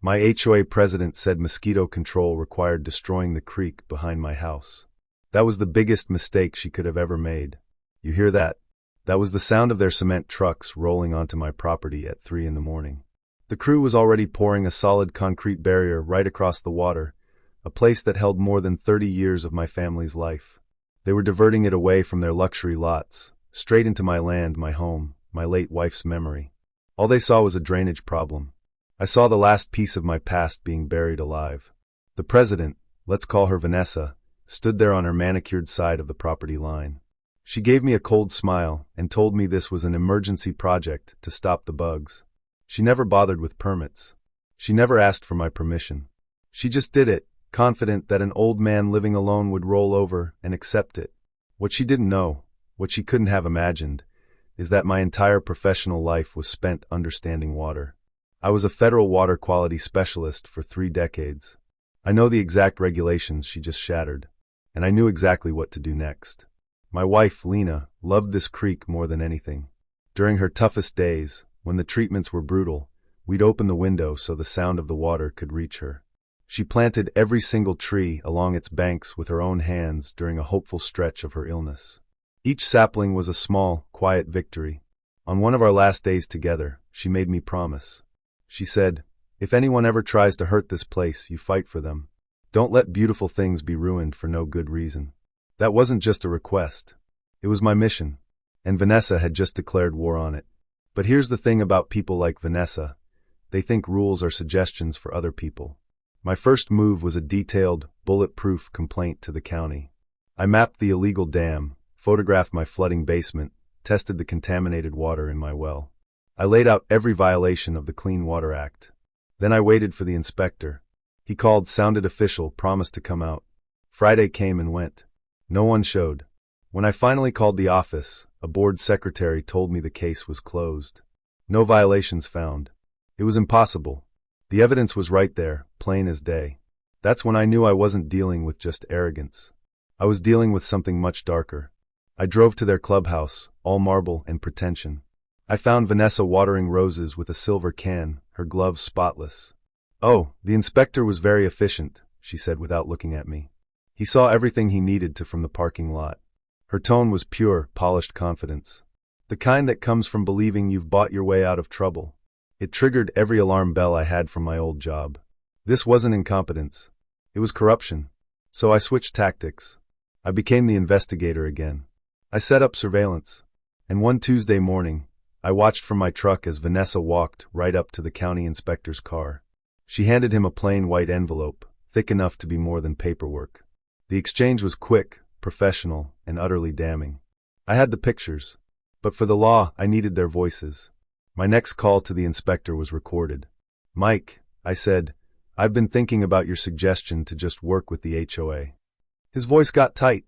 My HOA president said mosquito control required destroying the creek behind my house. That was the biggest mistake she could have ever made. You hear that? That was the sound of their cement trucks rolling onto my property at 3 in the morning. The crew was already pouring a solid concrete barrier right across the water, a place that held more than 30 years of my family's life. They were diverting it away from their luxury lots, straight into my land, my home, my late wife's memory. All they saw was a drainage problem. I saw the last piece of my past being buried alive. The president, let's call her Vanessa, stood there on her manicured side of the property line. She gave me a cold smile and told me this was an emergency project to stop the bugs. She never bothered with permits. She never asked for my permission. She just did it, confident that an old man living alone would roll over and accept it. What she didn't know, what she couldn't have imagined, is that my entire professional life was spent understanding water. I was a federal water quality specialist for 3 decades. I know the exact regulations she just shattered, and I knew exactly what to do next. My wife, Lena, loved this creek more than anything. During her toughest days, when the treatments were brutal, we'd open the window so the sound of the water could reach her. She planted every single tree along its banks with her own hands during a hopeful stretch of her illness. Each sapling was a small, quiet victory. On one of our last days together, she made me promise. She said, "If anyone ever tries to hurt this place, you fight for them. Don't let beautiful things be ruined for no good reason." That wasn't just a request. It was my mission, and Vanessa had just declared war on it. But here's the thing about people like Vanessa. They think rules are suggestions for other people. My first move was a detailed, bulletproof complaint to the county. I mapped the illegal dam, photographed my flooding basement, tested the contaminated water in my well. I laid out every violation of the Clean Water Act. Then I waited for the inspector. He called, sounded official, promised to come out. Friday came and went. No one showed. When I finally called the office, a board secretary told me the case was closed. No violations found. It was impossible. The evidence was right there, plain as day. That's when I knew I wasn't dealing with just arrogance. I was dealing with something much darker. I drove to their clubhouse, all marble and pretension. I found Vanessa watering roses with a silver can, her gloves spotless. "Oh, the inspector was very efficient," she said without looking at me. "He saw everything he needed to from the parking lot." Her tone was pure, polished confidence. The kind that comes from believing you've bought your way out of trouble. It triggered every alarm bell I had from my old job. This wasn't incompetence. It was corruption. So I switched tactics. I became the investigator again. I set up surveillance. And one Tuesday morning, I watched from my truck as Vanessa walked right up to the county inspector's car. She handed him a plain white envelope, thick enough to be more than paperwork. The exchange was quick, professional, and utterly damning. I had the pictures, but for the law, I needed their voices. My next call to the inspector was recorded. "Mike," I said, "I've been thinking about your suggestion to just work with the HOA." His voice got tight,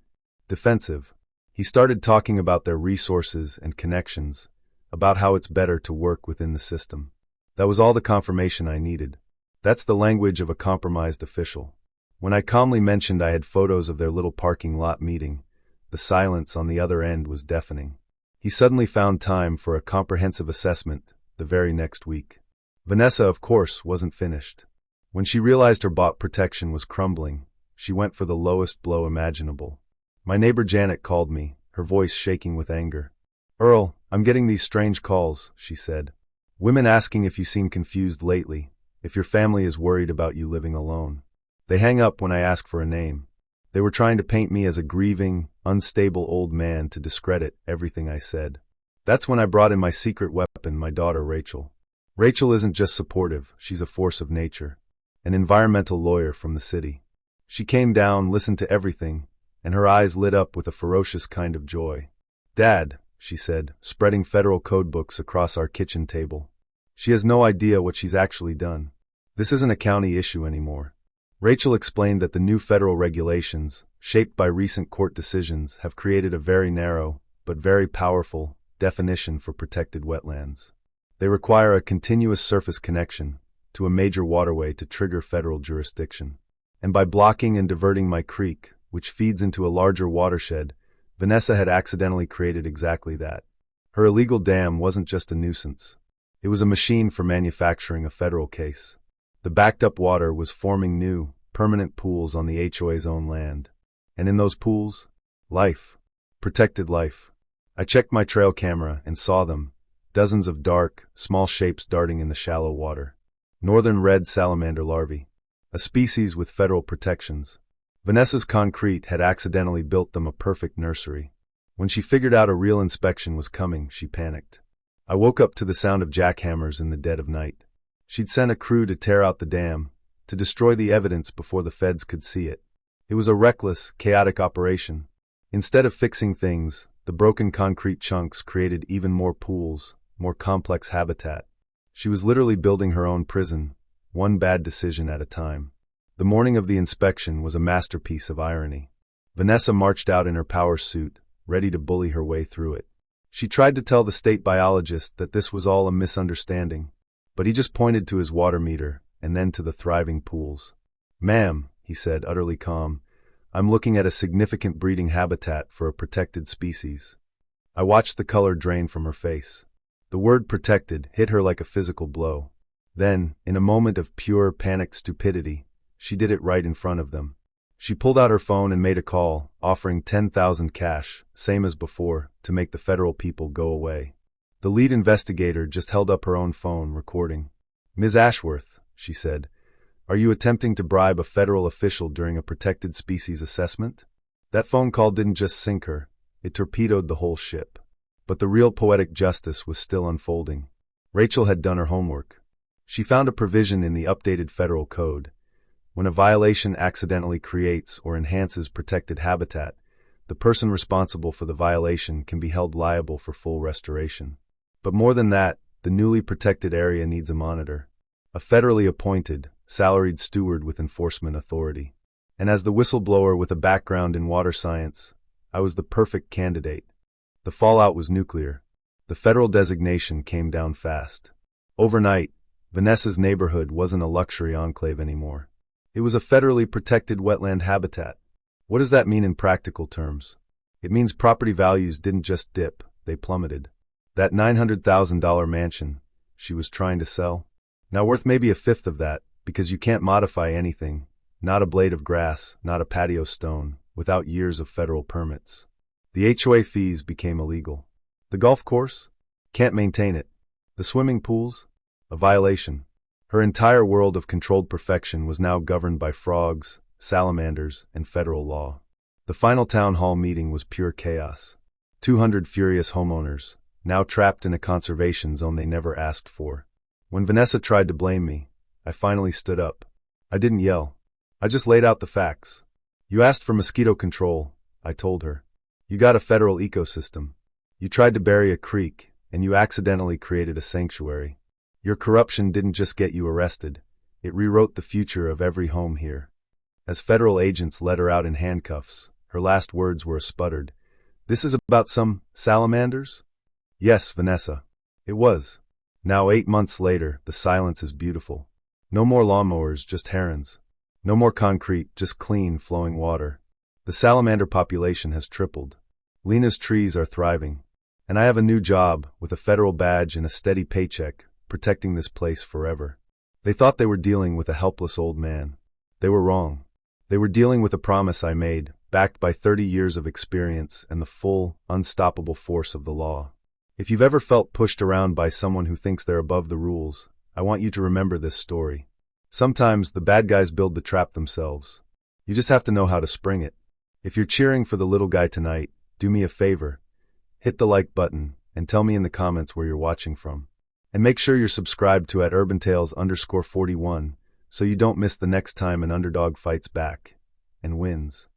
defensive. He started talking about their resources and connections, about how it's better to work within the system. That was all the confirmation I needed. That's the language of a compromised official. When I calmly mentioned I had photos of their little parking lot meeting, the silence on the other end was deafening. He suddenly found time for a comprehensive assessment the very next week. Vanessa, of course, wasn't finished. When she realized her bot protection was crumbling, she went for the lowest blow imaginable. My neighbor Janet called me, her voice shaking with anger. "Earl, I'm getting these strange calls," she said. "Women asking if you seem confused lately, if your family is worried about you living alone. They hang up when I ask for a name. They were trying to paint me as a grieving, unstable old man to discredit everything I said." That's when I brought in my secret weapon, my daughter Rachel. Rachel isn't just supportive, she's a force of nature. An environmental lawyer from the city. She came down, listened to everything, and her eyes lit up with a ferocious kind of joy. "Dad," she said, spreading federal code books across our kitchen table. "She has no idea what she's actually done. This isn't a county issue anymore." Rachel explained that the new federal regulations, shaped by recent court decisions, have created a very narrow, but very powerful, definition for protected wetlands. They require a continuous surface connection to a major waterway to trigger federal jurisdiction. And by blocking and diverting my creek, which feeds into a larger watershed, Vanessa had accidentally created exactly that. Her illegal dam wasn't just a nuisance. It was a machine for manufacturing a federal case. The backed-up water was forming new, permanent pools on the HOA's own land. And in those pools, life. Protected life. I checked my trail camera and saw them, dozens of dark, small shapes darting in the shallow water. Northern red salamander larvae. A species with federal protections. Vanessa's concrete had accidentally built them a perfect nursery. When she figured out a real inspection was coming, she panicked. I woke up to the sound of jackhammers in the dead of night. She'd sent a crew to tear out the dam, to destroy the evidence before the feds could see it. It was a reckless, chaotic operation. Instead of fixing things, the broken concrete chunks created even more pools, more complex habitat. She was literally building her own prison, one bad decision at a time. The morning of the inspection was a masterpiece of irony. Vanessa marched out in her power suit, ready to bully her way through it. She tried to tell the state biologist that this was all a misunderstanding, but he just pointed to his water meter and then to the thriving pools. "Ma'am," he said, utterly calm, "I'm looking at a significant breeding habitat for a protected species." I watched the color drain from her face. The word protected hit her like a physical blow. Then, in a moment of pure, panicked stupidity, she did it right in front of them. She pulled out her phone and made a call, offering 10,000 cash, same as before, to make the federal people go away. The lead investigator just held up her own phone, recording. "Ms. Ashworth," she said, "are you attempting to bribe a federal official during a protected species assessment?" That phone call didn't just sink her, it torpedoed the whole ship. But the real poetic justice was still unfolding. Rachel had done her homework. She found a provision in the updated federal code. When a violation accidentally creates or enhances protected habitat, the person responsible for the violation can be held liable for full restoration. But more than that, the newly protected area needs a monitor. A federally appointed, salaried steward with enforcement authority. And as the whistleblower with a background in water science, I was the perfect candidate. The fallout was nuclear. The federal designation came down fast. Overnight, Vanessa's neighborhood wasn't a luxury enclave anymore. It was a federally protected wetland habitat. What does that mean in practical terms? It means property values didn't just dip, they plummeted. That $900,000 mansion she was trying to sell, now worth maybe a fifth of that, because you can't modify anything, not a blade of grass, not a patio stone, without years of federal permits. The HOA fees became illegal. The golf course? Can't maintain it. The swimming pools? A violation. Her entire world of controlled perfection was now governed by frogs, salamanders, and federal law. The final town hall meeting was pure chaos. 200 furious homeowners, now trapped in a conservation zone they never asked for. When Vanessa tried to blame me, I finally stood up. I didn't yell. I just laid out the facts. "You asked for mosquito control," I told her. "You got a federal ecosystem. You tried to bury a creek, and you accidentally created a sanctuary. Your corruption didn't just get you arrested, it rewrote the future of every home here." As federal agents led her out in handcuffs, her last words were a sputtered, "This is about some salamanders?" Yes, Vanessa. It was. Now 8 months later, the silence is beautiful. No more lawnmowers, just herons. No more concrete, just clean, flowing water. The salamander population has tripled. Lena's trees are thriving. And I have a new job, with a federal badge and a steady paycheck, protecting this place forever. They thought they were dealing with a helpless old man. They were wrong. They were dealing with a promise I made, backed by 30 years of experience and the full, unstoppable force of the law. If you've ever felt pushed around by someone who thinks they're above the rules, I want you to remember this story. Sometimes the bad guys build the trap themselves. You just have to know how to spring it. If you're cheering for the little guy tonight, do me a favor. Hit the like button and tell me in the comments where you're watching from. And make sure you're subscribed to @urbantales_41 so you don't miss the next time an underdog fights back and wins.